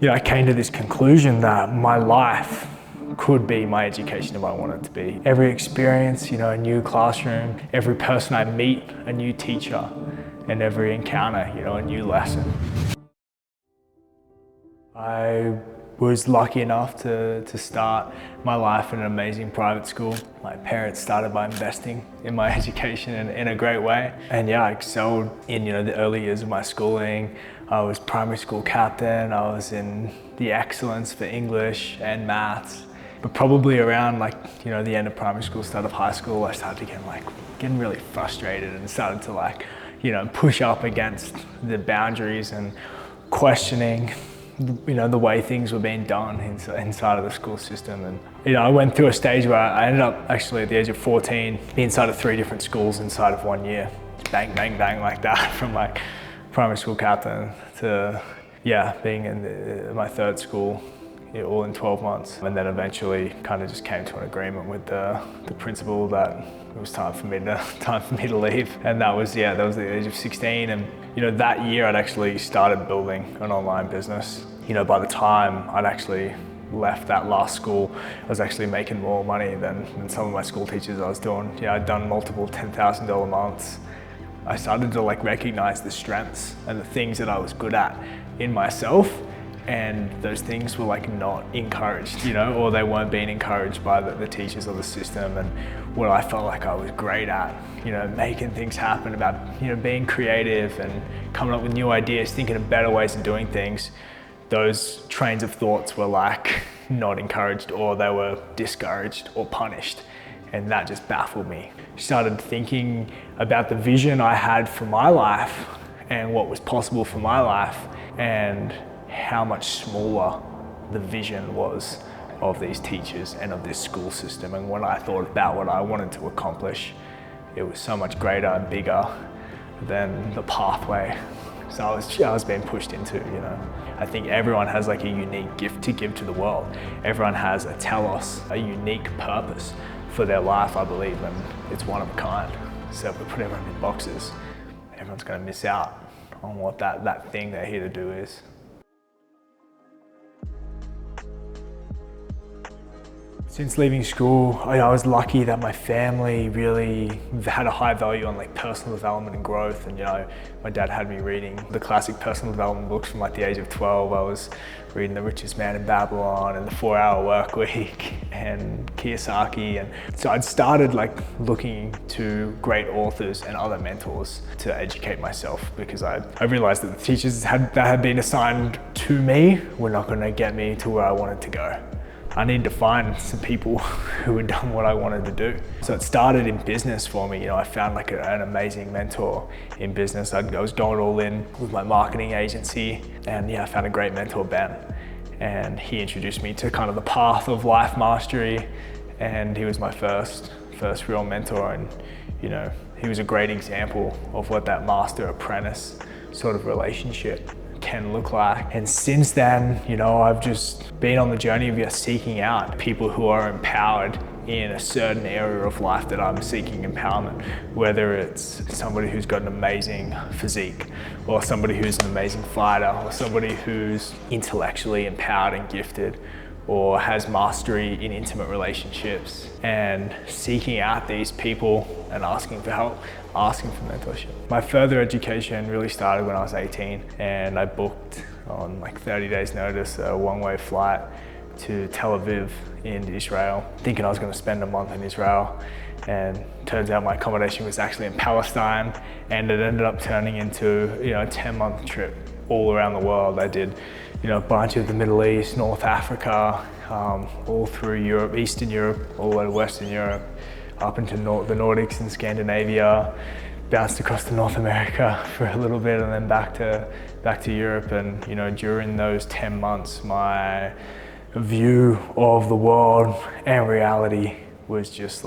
I came to this conclusion that my life could be my education if I wanted it to be. Every experience, a new classroom, every person I meet, a new teacher, and every encounter, a new lesson. I was lucky enough to start my life in an amazing private school. My parents started by investing in my education in a great way. And I excelled in the early years of my schooling. I was primary school captain. I was in the excellence for English and maths. But probably around the end of primary school, start of high school, I started to getting really frustrated and started to push up against the boundaries and questioning the way things were being done inside of the school system. And I went through a stage where I ended up actually at the age of 14 being inside of 3 different schools inside of 1 year. Bang, bang, bang like that, from primary school captain to being in my 3rd school, all in 12 months. And then eventually kind of just came to an agreement with the principal that it was time for me to leave. And that was the age of 16. And that year I'd actually started building an online business. By the time I'd actually left that last school, I was actually making more money than some of my school teachers I was doing. I'd done multiple $10,000 months. I started to recognize the strengths and the things that I was good at in myself, and those things were not encouraged, or they weren't being encouraged by the teachers or the system. And what I felt like I was great at, making things happen, about being creative and coming up with new ideas, thinking of better ways of doing things, those trains of thoughts were not encouraged, or they were discouraged or punished. And that just baffled me. Started thinking about the vision I had for my life and what was possible for my life, and how much smaller the vision was of these teachers and of this school system. And when I thought about what I wanted to accomplish, it was so much greater and bigger than the pathway so I was being pushed into. I think everyone has a unique gift to give to the world. Everyone has a telos, a unique purpose for their life, I believe, and it's one of a kind. So if we put everyone in boxes, everyone's going to miss out on what that thing they're here to do is. Since leaving school, I was lucky that my family really had a high value on personal development and growth. And my dad had me reading the classic personal development books from the age of 12. I was reading The Richest Man in Babylon and The 4-Hour Work Week and Kiyosaki. And so I'd started looking to great authors and other mentors to educate myself, because I realized that the teachers that had been assigned to me were not going to get me to where I wanted to go. I needed to find some people who had done what I wanted to do. So it started in business for me. I found an amazing mentor in business. I was going all in with my marketing agency, and I found a great mentor, Ben. And he introduced me to kind of the path of life mastery, and he was my first real mentor. And he was a great example of what that master apprentice sort of relationship can look like. And since then, I've just been on the journey of seeking out people who are empowered in a certain area of life that I'm seeking empowerment, whether it's somebody who's got an amazing physique, or somebody who's an amazing fighter, or somebody who's intellectually empowered and gifted, or has mastery in intimate relationships, and seeking out these people and asking for help, asking for mentorship. My further education really started when I was 18, and I booked on 30 days notice a one-way flight to Tel Aviv in Israel, thinking I was going to spend a month in Israel. And turns out my accommodation was actually in Palestine, and it ended up turning into a 10-month trip all around the world. I did a bunch of the Middle East, North Africa, all through Europe, Eastern Europe, all the way to Western Europe, up into the Nordics and Scandinavia, bounced across to North America for a little bit, and then back to Europe. And during those 10 months, my view of the world and reality was just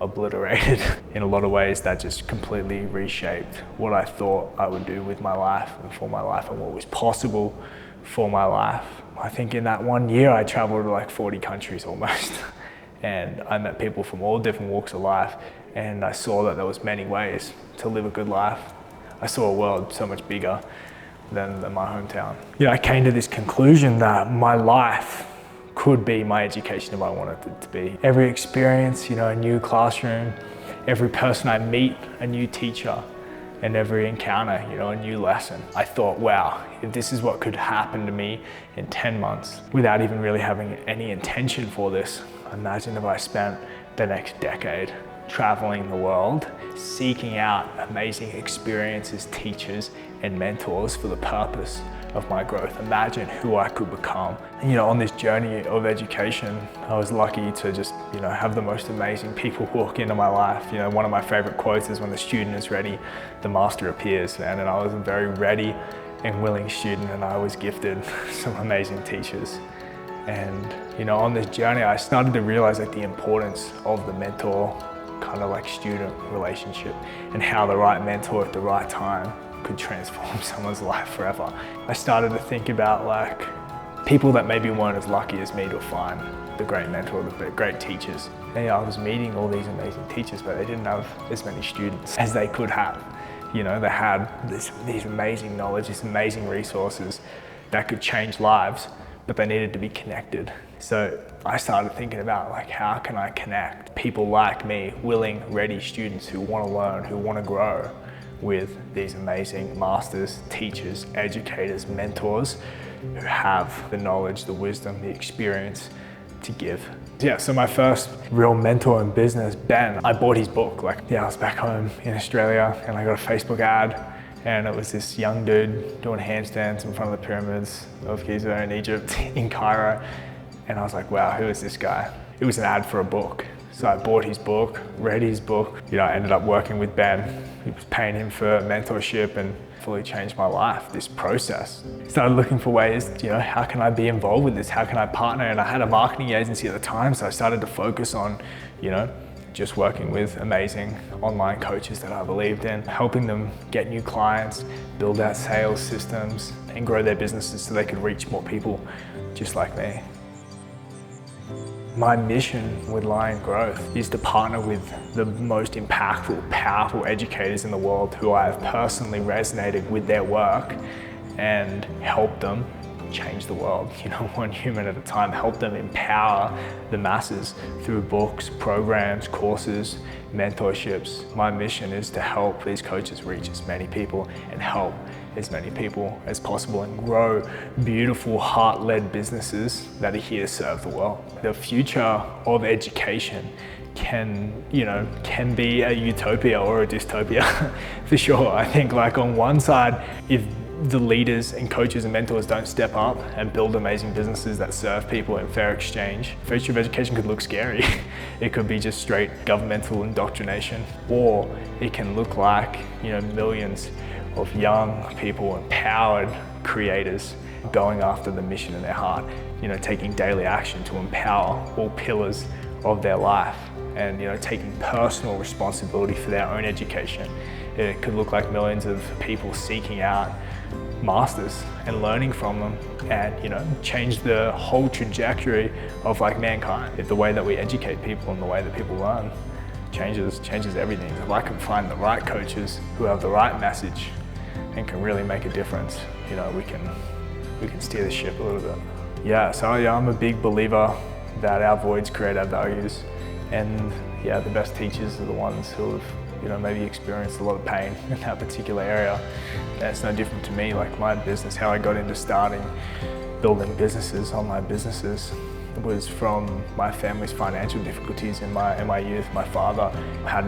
obliterated. In a lot of ways, that just completely reshaped what I thought I would do with my life and for my life, and what was possible for my life. I think in that 1 year, I traveled to 40 countries almost. And I met people from all different walks of life, and I saw that there was many ways to live a good life. I saw a world so much bigger than my hometown. I came to this conclusion that my life could be my education if I wanted it to be. Every experience, a new classroom, every person I meet, a new teacher, and every encounter, a new lesson. I thought, wow, if this is what could happen to me in 10 months without even really having any intention for this, imagine if I spent the next decade traveling the world, seeking out amazing experiences, teachers, and mentors for the purpose of my growth. Imagine who I could become. On this journey of education, I was lucky to just, have the most amazing people walk into my life. One of my favorite quotes is, when the student is ready, the master appears. And I was a very ready and willing student, and I was gifted some amazing teachers. And, on this journey, I started to realize the importance of the mentor kind of student relationship, and how the right mentor at the right time could transform someone's life forever. I started to think about people that maybe weren't as lucky as me to find the great mentor, the great teachers. And I was meeting all these amazing teachers, but they didn't have as many students as they could have. They had these amazing knowledge, these amazing resources that could change lives, but they needed to be connected. So I started thinking about how can I connect people like me, willing, ready students who want to learn, who want to grow, with these amazing masters, teachers, educators, mentors who have the knowledge, the wisdom, the experience to give. So my first real mentor in business, Ben, I bought his book. I was back home in Australia, and I got a Facebook ad, and it was this young dude doing handstands in front of the pyramids of Giza in Egypt, in Cairo. And I was like, wow, who is this guy? It was an ad for a book. So I bought his book, read his book. I ended up working with Ben. He was paying him for mentorship, and fully changed my life, this process. Started looking for ways, how can I be involved with this? How can I partner? And I had a marketing agency at the time, so I started to focus on, just working with amazing online coaches that I believed in, helping them get new clients, build out sales systems, and grow their businesses so they could reach more people just like me. My mission with Real Growth is to partner with the most impactful, powerful educators in the world who I have personally resonated with their work, and help them change the world, one human at a time, help them empower the masses through books, programs, courses, mentorships. My mission is to help these coaches reach as many people and help as many people as possible, and grow beautiful, heart-led businesses that are here to serve the world. The future of education can be a utopia or a dystopia for sure. I think on one side, if the leaders and coaches and mentors don't step up and build amazing businesses that serve people in fair exchange, the future of education could look scary. It could be just straight governmental indoctrination, or it can look like, millions of young people, empowered creators going after the mission in their heart, taking daily action to empower all pillars of their life, and taking personal responsibility for their own education. It could look like millions of people seeking out masters and learning from them, and change the whole trajectory of mankind. If the way that we educate people and the way that people learn changes everything. If I can find the right coaches who have the right message and can really make a difference, we can steer the ship a little bit. So I'm a big believer that our voids create our values, and the best teachers are the ones who have maybe experienced a lot of pain in that particular area. And it's no different to me. My business, how I got into building businesses, online businesses, was from my family's financial difficulties in my youth. My father has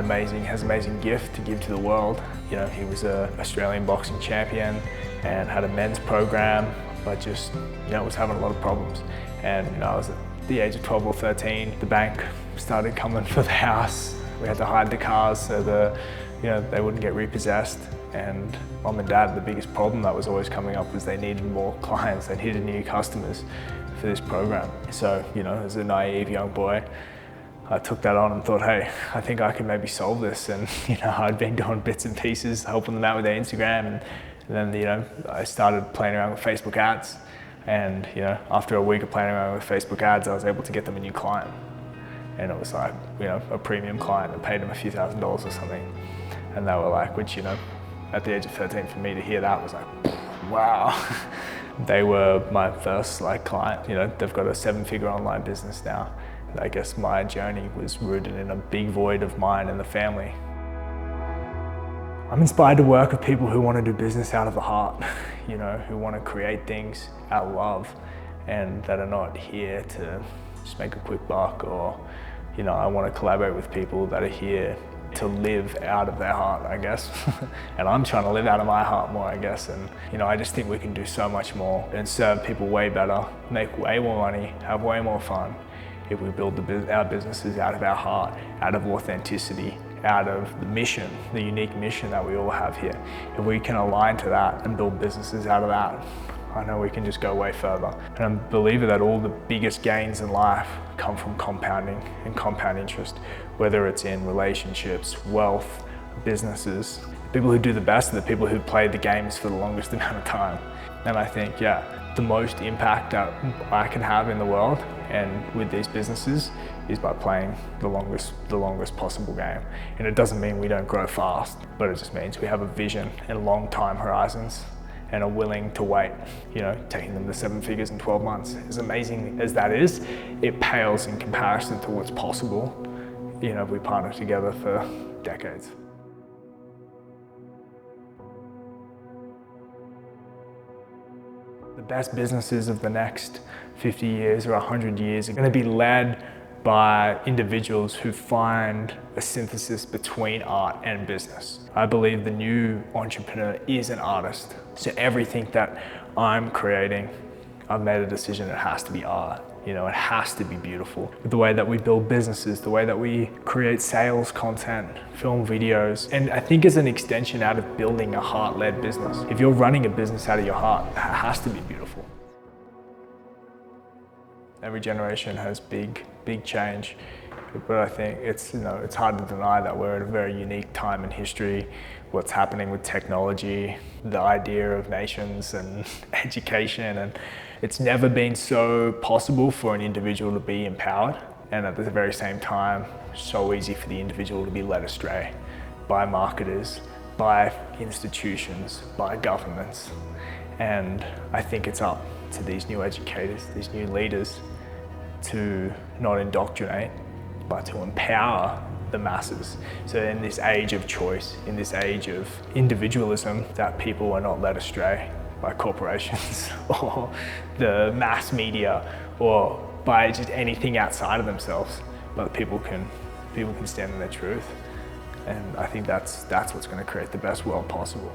amazing gift to give to the world. He was an Australian boxing champion and had a men's program, but just was having a lot of problems. And I was at the age of 12 or 13, the bank started coming for the house. We had to hide the cars so they wouldn't get repossessed. And mom and dad, the biggest problem that was always coming up was they needed more clients, they needed new customers for this program. So, as a naive young boy, I took that on and thought, hey, I think I can maybe solve this. And, I'd been doing bits and pieces, helping them out with their Instagram. And then, I started playing around with Facebook ads. And, after a week of playing around with Facebook ads, I was able to get them a new client. And it was a premium client that paid them a few $1,000s or something. And they were which, at the age of 13, for me to hear that was wow. They were my first client. You know, they've got a 7-figure online business now. I guess my journey was rooted in a big void of mine and the family. I'm inspired to work with people who want to do business out of the heart, you know, who want to create things out of love and that are not here to just make a quick buck, or, you know, I want to collaborate with people that are here to live out of their heart, I guess. And I'm trying to live out of my heart more, I guess. And, you know, I just think we can do so much more and serve people way better, make way more money, have way more fun if we build our businesses out of our heart, out of authenticity, out of the mission, the unique mission that we all have here. If we can align to that and build businesses out of that, I know we can just go way further. And I'm a believer that all the biggest gains in life come from compounding and compound interest, whether it's in relationships, wealth, businesses. The people who do the best are the people who play the games for the longest amount of time. And I think, the most impact that I can have in the world and with these businesses is by playing the longest possible game. And it doesn't mean we don't grow fast, but it just means we have a vision and long time horizons and are willing to wait. You know, taking them to 7 figures in 12 months, as amazing as that is, it pales in comparison to what's possible, you know, if we partner together for decades. The best businesses of the next 50 years or 100 years are going to be led by individuals who find a synthesis between art and business. I believe the new entrepreneur is an artist. So everything that I'm creating, I've made a decision it has to be art. You know, it has to be beautiful. The way that we build businesses, the way that we create sales content, film videos, and I think as an extension out of building a heart-led business. If you're running a business out of your heart, it has to be beautiful. Every generation has big change, but I think it's hard to deny that we're at a very unique time in history. What's happening with technology, the idea of nations and education, and it's never been so possible for an individual to be empowered, and at the very same time, so easy for the individual to be led astray by marketers, by institutions, by governments. And I think it's up to these new educators, these new leaders, to not indoctrinate, but to empower the masses. So in this age of choice, in this age of individualism, that people are not led astray by corporations or the mass media or by just anything outside of themselves, but people can stand in their truth. And I think that's what's going to create the best world possible.